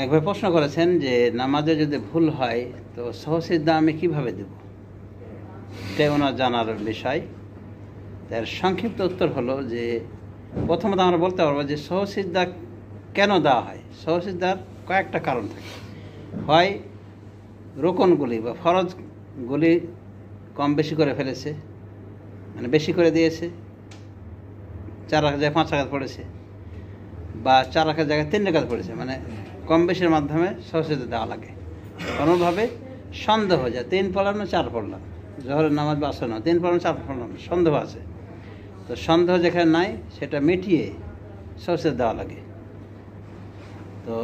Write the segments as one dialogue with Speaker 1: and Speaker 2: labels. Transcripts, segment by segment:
Speaker 1: এক ভাই প্রশ্ন করেছেন যে নামাজে যদি ভুল হয় তো সহসিদ্ধা আমি কিভাবে দেব, এটাই ওনার জানার বিষয়। তার সংক্ষিপ্ত উত্তর হলো যে প্রথমত আমরা বলতে পারবো যে সহসিদ্ধা কেন দেওয়া হয়। সহসিদ্ধার কয়েকটা কারণ থাকে। হয় রোকনগুলি বা ফরজগুলি কম বেশি করে ফেলেছে, মানে বেশি করে দিয়েছে, 4 রাকাত জায়গায় 5 রাকাত পড়েছে, বা 4 রাকাত জায়গায় 3 রাকাত পড়েছে, মানে কম বেশির মাধ্যমে সহসিদ্ধা দেওয়া লাগে। কোনোভাবে সন্দেহ যায় 3 পড়লাম না 4 পড়লাম, জোহরের নামাজ বা আসর না 3 পড়লাম 4 পড়লাম, সন্দেহ আছে, তো সন্দেহ যেখানে নাই সেটা মিটিয়ে সহসিদ্ধা দেওয়া লাগে। তো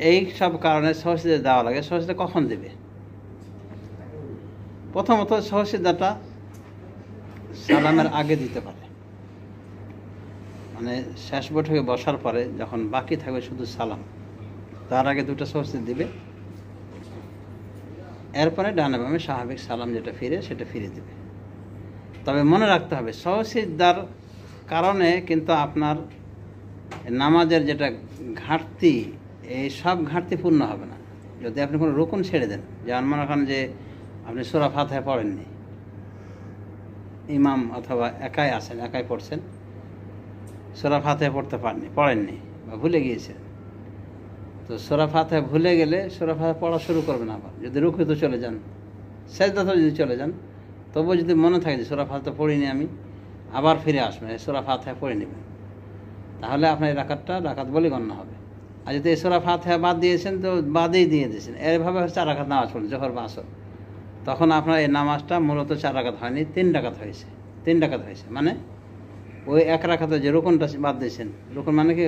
Speaker 1: এই সব কারণে সহসিদ্ধা দেওয়া লাগে। সহসিদ্ধা কখন দেবে? প্রথমত সহসিদ্ধাটা সালামের আগে দিতে পারে, মানে শেষ বৈঠকে বসার পরে যখন বাকি থাকবে শুধু সালাম, তার আগে 2টা সহসিদ্ধা দিবে, এরপরে ডানে বামে স্বাভাবিক সালাম যেটা ফিরে সেটা ফিরে দিবে। তবে মনে রাখতে হবে সহসিদ্ধার কারণে কিন্তু আপনার নামাজের যেটা ঘাটতি, এই সব ঘাটতি পূর্ণ হবে না। যদি আপনি কোনো রুকুন ছেড়ে দেন, যেমন মনে করেন যে আপনি সূরা ফাতিহা পড়েননি, ইমাম অথবা একাই আছেন, একাই পড়ছেন, সূরা ফাতিহা পড়েননি বা ভুলে গিয়েছেন, তো সূরা ফাতিহা ভুলে গেলে সূরা ফাতিহা পড়া শুরু করবেন। আবার যদি রুকুতে চলে যান, সেজদাতে যদি চলে যান, তবুও যদি মনে থাকে যে সূরা ফাতিহা পড়িনি আমি, আবার ফিরে আসবেন, সূরা ফাতিহা পড়ে নেবেন, তাহলে আপনার এই রাকাত বলে গণ্য হবে। আর যদি এই সূরা ফাতিহা বাদ দিয়েছেন তো বাদেই দিয়ে দিয়েছেন, এভাবে 4 রাকাত নামাজ পড়লেন জোহর বা আসর, তখন আপনার এই নামাজটা মূলত 4 রাকাত হয়নি, 3 রাকাত হয়েছে। 3 রাকাত হয়েছে মানে ওই 1 রাকাতে যে রুকুনটা বাদ দিয়েছেন, রুকুন মানে কি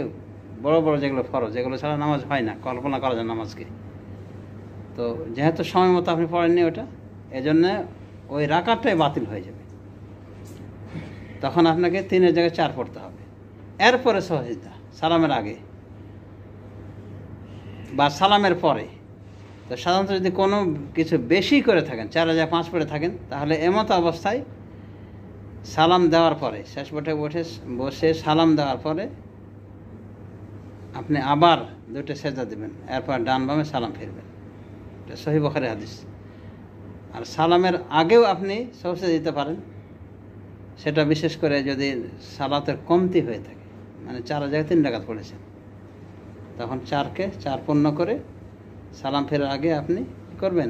Speaker 1: বড় বড় যেগুলো ফরজ, যেগুলো ছাড়া নামাজ হয় না, কল্পনা করা যায় নামাজকে। তো যেহেতু সময় মতো আপনি পড়েননি ওটা, এজন্য ওই রাকাতটাই বাতিল হয়ে যাবে। তখন আপনাকে 3-এর জায়গায় 4 পড়তে হবে। এরপরে সহসিদ্ধা সালামের আগে বা সালামের পরে। তো সাধারণত যদি কোনো কিছু বেশি করে থাকেন, 4-এর জায়গায় 5 পড়ে থাকেন, তাহলে এমত অবস্থায় সালাম দেওয়ার পরে, শেষ বৈঠকে বসে সালাম দেওয়ার পরে আপনি আবার 2টা সেজদা দেবেন, এরপর ডান বামে সালাম ফিরবেন। এটা সহিহ বুখারী হাদিস। আর সালামের আগেও আপনি সহসিদ্ধা দিতে পারেন, সেটা বিশেষ করে যদি সালাতের কমতি হয়ে থাকে, মানে 4-এর জায়গায় 3 রাকাত পড়েছেন, তখন 4কে 4 পূর্ণ করে সালাম ফেরার আগে আপনি কী করবেন,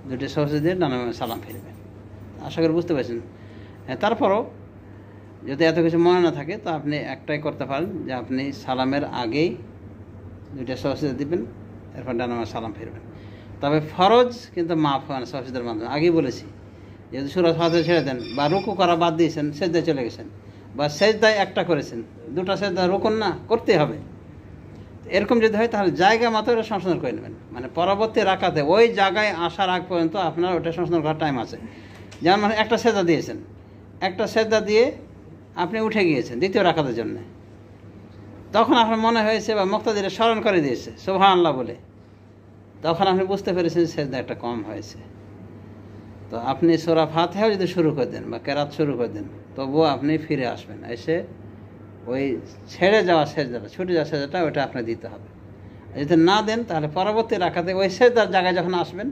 Speaker 1: 2টি সহসিদ্ধা দিয়ে ডান বামে সালাম ফিরবেন। আশা করি বুঝতে পারছেন। তারপরও যদি এত কিছু মনে না থাকে তো আপনি একটাই করতে পারেন, যে আপনি সালামের আগেই 2টা সহসিদ্ধা দিবেন, এরপর ডান বামে সালাম ফিরবেন। তবে ফরজ কিন্তু মাফ হয় না সহসিদ্ধার মাধ্যমে। আগেই বলেছি, যদি সূরা ফাতিহা ছেড়ে দেন বা রুকু করা বাদ দিয়েছেন, সেজদায় চলে গেছেন, বা সেজদায় একটা করেছেন, 2টা সেজদা রুকুন না, করতেই হবে। এরকম যদি হয় তাহলে জায়গা মতো এটা সংশোধন করে নেবেন, মানে পরবর্তী রাকাতে ওই জায়গায় আসার আগ পর্যন্ত আপনার ওটা সংশোধন করার টাইম আছে। যেমন মানে একটা সেজদা দিয়েছেন, একটা সেজদা দিয়ে আপনি উঠে গিয়েছেন 2য় রাকাতের জন্য, তখন আপনার মনে হয়েছে বা মুক্তাদিরে স্মরণ করে দিয়েছে সুবহানাল্লাহ বলে, তখন আপনি বুঝতে পেরেছেন সেজদা একটা কম হয়েছে। তো আপনি সূরা ফাতিহাও যদি শুরু করে দেন বা কেরাত শুরু করে দেন, তবুও আপনি ফিরে আসবেন, এসে ওই ছেড়ে যাওয়া সেজদাটা, ছুটে যাওয়া সেজদাটা ওটা আপনি দিতে হবে। যদি না দেন তাহলে পরবর্তী রাকাতে ওই সেজদার জায়গায় যখন আসবেন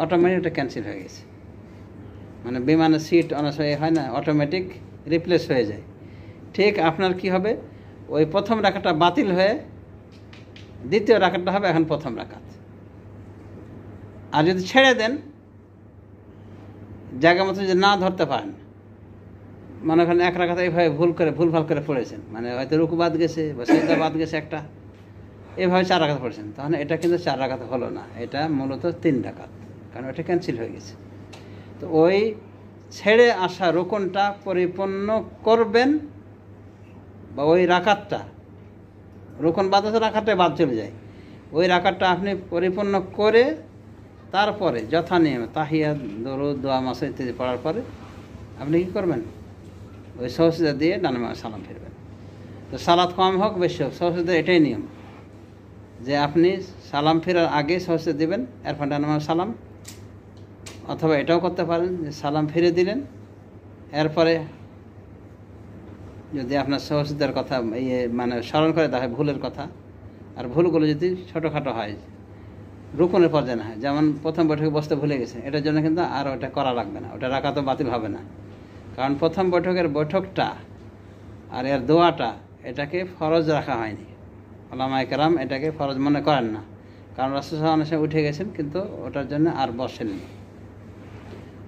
Speaker 1: অটোমেটিক ওটা ক্যান্সেল হয়ে গেছে। মানে বিমানের সিট অনেক সময় হয় না, অটোমেটিক রিপ্লেস হয়ে যায়। ঠিক আপনার কি হবে, ওই প্রথম রাকাতটা বাতিল হয়ে 2য় রাকাতটা হবে এখন প্রথম রাকাত। আর যদি ছেড়ে দেন, জায়গা মতো যদি না ধরতে পারেন, মনে করেন 1 রাকাত এইভাবে ভুলভাল করে পড়েছেন, মানে হয়তো রুকু বাদ গেছে বা সেজদা বাদ গেছে একটা, এভাবে 4 রাকাত পড়েছেন, তাহলে এটা কিন্তু 4 রাকাত হলো না, এটা মূলত 3 রাকাত, কারণ এটা ক্যান্সেল হয়ে গেছে। তো ওই ছেড়ে আসা রুকুনটা পরিপূর্ণ করবেন, বা ওই রাকাতটা, রুকুন বাদ আছে রাকাতটাই বাদ চলে যায়, ওই রাকাতটা আপনি পরিপূর্ণ করে তারপরে যথানিয়মে তাহিয়াত, দরুদ, দোয়া, মাসুদ ইত্যাদি পড়ার পরে আপনি কী করবেন, ওই সহসিদ্ধা দিয়ে ডান বামে সালাম ফিরবেন। তো সালাত কম হোক বেশি হোক, সহসিদ্ধার এটাই নিয়ম যে আপনি সালাম ফেরার আগে সহসিদ্ধা দিবেন, এরপর ডান বামে সালাম। অথবা এটাও করতে পারেন যে সালাম ফিরে দিলেন, এরপরে যদি আপনার সহসিদ্ধার কথা মানে স্মরণ করে দেওয়া হয় ভুলের কথা, আর ভুলগুলো যদি ছোটোখাটো হয়, রুকুনের পর্যায়ে না হয়, যেমন প্রথম বৈঠকে বসতে ভুলে গেছে, এটার জন্য কিন্তু আর ওটা করা লাগবে না, ওটা রাখা তো বাতিল হবে না। কারণ প্রথম বৈঠকটা আর এর দোয়াটা এটাকে ফরজ রাখা হয়নি। ওলামায়ে কেরাম এটাকে ফরজ মনে করেন না, কারণ রাসূল সাল্লাল্লাহু আলাইহি ওয়াসাল্লাম উঠে গেছেন, কিন্তু ওটার জন্য আর বসেননি।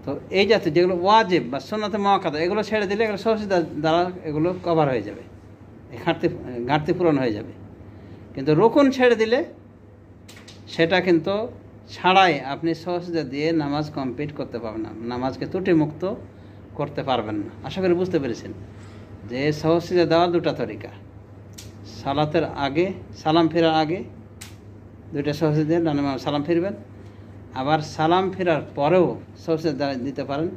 Speaker 1: তো এই জাতীয় যেগুলো ওয়াজিব বা সুন্নাতে মুআক্কাদা, এগুলো ছেড়ে দিলে এগুলো সহজে দ্বারা এগুলো কভার হয়ে যাবে, ঘাটতি পূরণ হয়ে যাবে। কিন্তু রুকুন ছেড়ে দিলে সেটা কিন্তু ছাড়াই আপনি সহজে দিয়ে নামাজ কমপ্লিট করতে পারবেন না, নামাজকে ত্রুটিমুক্ত করতে পারবেন না। আশা করি বুঝতে পেরেছেন যে সহজে দেওয়ার দুটা তরিকা। সালাতের আগে, সালাম ফেরার আগে দুইটা সহজে দিয়ে ডানে বামে সালাম ফিরবেন, আবার সালাম ফেরার পরেও সহজে দিতে পারেন।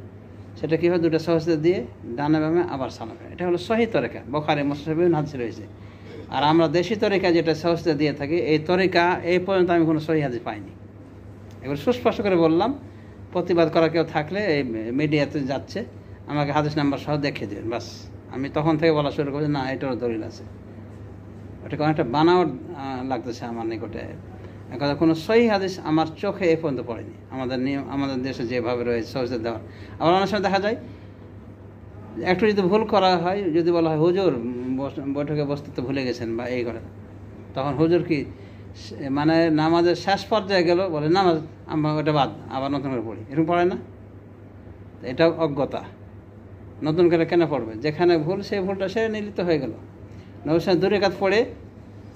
Speaker 1: সেটা কীভাবে? দুটো সহজে দিয়ে ডানে বামে আবার সালাম ফেরা। এটা হলো সহি তরিকা, বুখারী মুসলিমে বিভিন্ন হাদিস রয়েছে। আর আমরা দেশি তরিকা যেটা সহজে দিয়ে থাকি, এই তরিকা এই পর্যন্ত আমি কোনো সহি হাদিস পাইনি। এবার সুস্পষ্ট করে বললাম, প্রতিবাদ করা কেউ থাকলে এই মিডিয়াতে যাচ্ছে, আমাকে হাদিস নাম্বার সহ দেখিয়ে দেবেন, বাস। আমি তখন থেকে বলা শুরু করছি, না এটারও দলিল আছে। ওটা অনেকটা বানাওয়ার লাগতেছে আমার নিকটে। কথা কোনো সহি হাদিস আমার চোখে এ পর্যন্ত পড়েনি। আমাদের নিয়ম, আমাদের দেশে যেভাবে রয়েছে সহজে দেওয়ার। আবার অনেক সময় দেখা যায় একটু যদি ভুল করা হয়, যদি বলা হয় হুজুর বৈঠকে বসতে তো ভুলে গেছেন বা এই করে, তখন হুজুর কি মানে নামাজের শেষ পর্যায়ে গেল, বলে নামাজ আমরা ওটা বাদ, আবার নতুন করে পড়ি, এরকম পড়ে না? এটা অজ্ঞতা। নতুন করে কেন পড়বে? যেখানে ভুল সেই ভুলটা সে নিলিত হয়ে গেল। নবী সাল্লাল্লাহু আলাইহি ওয়াসাল্লাম 2 রাকাত পড়ে,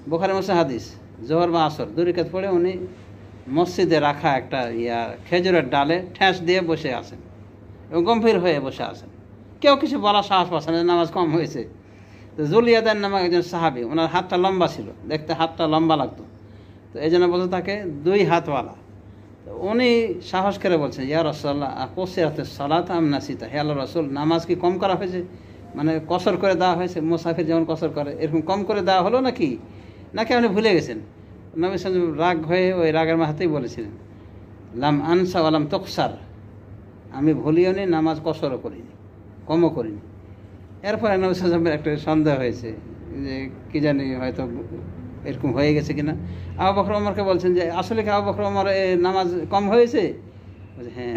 Speaker 1: বুখারী মুসলিম হাদিস, জোহর বা আসর 2 রাকাত পড়ে উনি মসজিদে রাখা একটা খেজুরের ডালে ঠেস দিয়ে বসে আছেন এবং গম্ভীর হয়ে বসে আছেন। কেউ কিছু বলার সাহস পাচ্ছে না, নামাজ কম হয়েছে। তো জুলিয়াদার নামে একজন সাহাবী, ওনার হাতটা লম্বা ছিল, দেখতে হাতটা লম্বা লাগতো, তো এই জন্য বলতো তাকে 2 হাতওয়ালা। তো উনি সাহস করে বলছেন, ইয়া রাসূলুল্লাহ কুসিরাতিস সালাত আম নাসিতা, হে আল্লাহর রাসূল, নামাজ কি কম করা হয়েছে? মানে কসর করে দেওয়া হয়েছে, মুসাফির যেমন কসর করে এরকম কম করে দেওয়া হলো নাকি আপনি ভুলে গেছেন? নবী সাল্লাল্লাহু আলাইহি ওয়াসাল্লাম রাগ হয়ে ওই রাগের মাথাতেই বলেছিলেন, লাম আনসা ওয়া লাম তুকসার, আমি ভুলিও নি, নামাজ কসরও করিনি, কমও করিনি। এরপরে নবী সাল্লাল্লাহু আলাইহি ওয়াসাল্লামের একটা সন্দেহ হয়েছে যে কি জানি হয়তো এরকম হয়ে গেছে কিনা। আবু বকর ওমরকে বলছেন যে আসলে কি আবু বকর ওমর নামাজ কম হয়েছে? বলছে হ্যাঁ,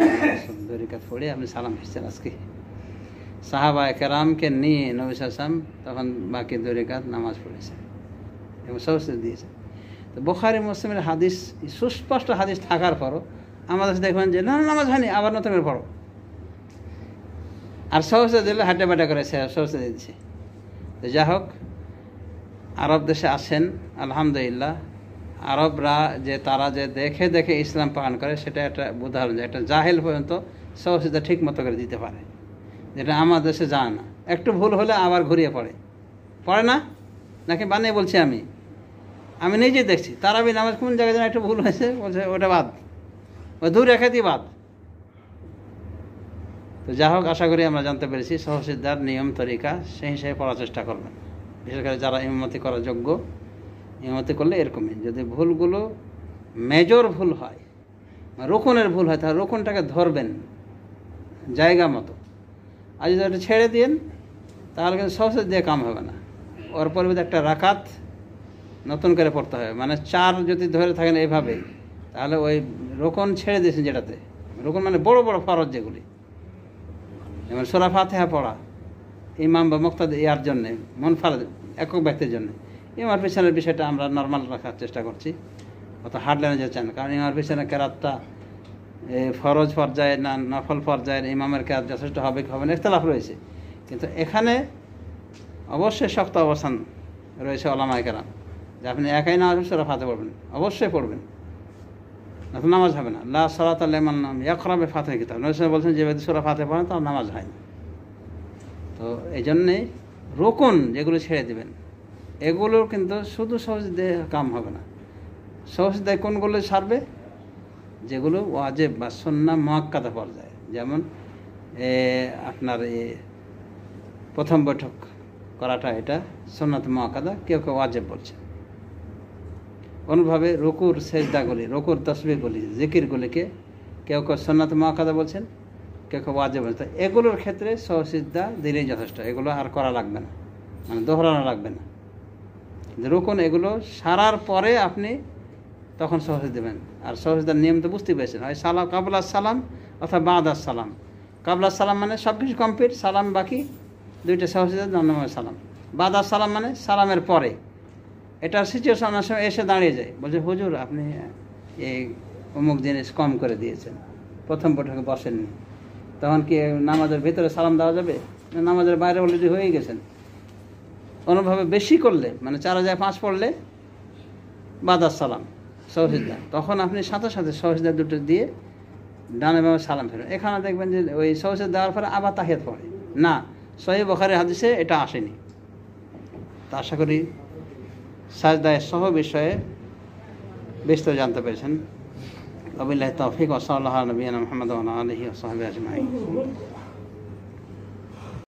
Speaker 1: 2 রাকাত পড়ে আপনি সালাম ফিরছেন আজকে। সাহাবায়ে কেরামকে নিয়ে নবী সাল্লাল্লাহু আলাইহি ওয়াসাল্লাম তখন বাকি 2 রাকাত নামাজ পড়েছে এবং সহজে দিয়েছে। তো বুখারী মুসলিমের হাদিস, সুস্পষ্ট হাদিস থাকার পরও আমাদের দেখবেন যে না নামাজ হয়নি, আবার নতুন করে পড়ো, আর সহজে দিলে হাঁটা বাটা করে সহজে দিচ্ছে। তো যাই হোক, আরব দেশে আসেন আলহামদুলিল্লাহ, আরবরা যে তারা যে দেখে দেখে ইসলাম পালন করে, সেটা একটা উদাহরণ যে একটা জাহেল পর্যন্ত সহজে ঠিক মতো করে দিতে পারে, যেটা আমার দেশে যায় না। একটু ভুল হলে আবার ঘুরিয়ে পড়ে না, নাকি বানিয়ে বলছি আমি নিজেই দেখছি। তারাবি নামাজ কোন জায়গায় যেন একটু ভুল হয়েছে, বলছে ওটা বাদ, ওই 2 রাকাতই বাদ। তো যা হোক, আশা করি আমরা জানতে পেরেছি সহসিদ্ধার নিয়ম তরিকা, সেই হিসেবে পড়ার চেষ্টা করবেন। বিশেষ করে যারা ইমামতি করার যোগ্য, ইমামতি করলে এরকমই যদি ভুলগুলো মেজর ভুল হয়, রোকনের ভুল হয়, তাহলে রোকনটাকে ধরবেন জায়গা মতো। আর যদি ওটা ছেড়ে দিন তাহলে কিন্তু সহসে দিয়ে কাম হবে না। ওর পরিবর্তে একটা রাকাত নতুন করে পড়তে হবে। মানে 4 যদি ধরে থাকেন এইভাবে, তাহলে ওই রোকন ছেড়ে দিয়েছেন যেটাতে, রোকন মানে বড় বড় ফরজ যেগুলি, যেমন সূরা ফাতিহা পড়া ইমাম বা মুক্তাদি ইয়ার জন্যে, মুনফারিদ একক ব্যক্তির জন্য। ইমার পিছনের বিষয়টা আমরা নর্মাল রাখার চেষ্টা করছি, অত হার্ড লাইনে যেতে না। কারণ ইমার পিছনে কেরাতটা ফরজ পর্যায়ে না নফল পর্যায়ের ইমামের কেরাত যথেষ্ট হবে কি হবে না ইখতিলাফ রয়েছে। কিন্তু এখানে অবশ্যই শক্ত অবস্থান রয়েছে ওলামায়ে কেরাম যে আপনি একাই নামাজ সূরা ফাতিহা পড়বেন, অবশ্যই পড়বেন, না তো নামাজ হবে না। লা সালাতা লিমান লাম ইয়াকরা বিফাতিহাল কিতাব, নবী সাল্লাল্লাহু আলাইহি ওয়াসাল্লাম বলছেন যে ব্যক্তি সূরা ফাতিহা পড়েন তার নামাজ হয় না। তো এই জন্যে রোকন যেগুলো ছেড়ে দেবেন, এগুলো কিন্তু শুধু সহজ দিয়ে কাম হবে না। সহজ দিয়ে কোনগুলো ছাড়বে? যেগুলো ওয়াজিব বা সুন্নাহ মুআক্কাদা পর্যায়ে, যেমন আপনার প্রথম বৈঠক করাটা, এটা সুন্নাত মুআক্কাদা, কেউ কেউ ওয়াজিব বলছে। অনুভাবে রুকুর সেজদাগুলি, রুকুর তাসবিহগুলি, জিকিরগুলিকে কেউ কেউ সুন্নাত মুআক্কাদা বলছেন, কেউ কেউ ওয়াজিব বলছেন। এগুলোর ক্ষেত্রে সহসিদ্ধা দিলেই যথেষ্ট, এগুলো আর করা লাগবে না, মানে দোহরানো লাগবে না। রুকুন এগুলো সারার পরে আপনি তখন সহজে দেবেন। আর সহজদার নিয়ম তো বুঝতে পেরেছেন, হয় সালাম কাবলা সালাম অথবা বাদাস সালাম। কাবলা সালাম মানে সব কিছু কমপ্লিট, সালাম বাকি, দুইটা সহজদা ধন্যবাদ সালাম। বাদাস সালাম মানে সালামের পরে। এটার সিচুয়েশন অনেক সময় এসে দাঁড়িয়ে যায়, বলছে হুজুর আপনি এই অমুক জিনিস কম করে দিয়েছেন, প্রথম বৈঠকে বসেননি, তখন কি নামাজের ভিতরে সালাম দেওয়া যাবে? নামাজের বাইরে অলরেডি হয়ে গেছেন। কোনোভাবে বেশি করলে মানে 4,500 পড়লে বাদাস সালাম সহজদা, তখন আপনি সাথে সাথে সহজদা দুটো দিয়ে ডানে বামে সালাম ফেরবেন। এখানে দেখবেন যে ওই সহজদা দেওয়ার পরে আবার তাহিয়াত পড়ে না, সহিহ বুখারী হাদিসে এটা আসেনি। তা আশা করি সাজদায় সহ বিষয়ে বিস্তারিত জানতে পেরেছেন। ওয়াবিল্লাহি তৌফিক ওয়া সাল্লাল্লাহু আলা নবিয়িনা মুহাম্মদ ওয়া আলা আলিহি ওয়া সাহবিহি আজমাইন।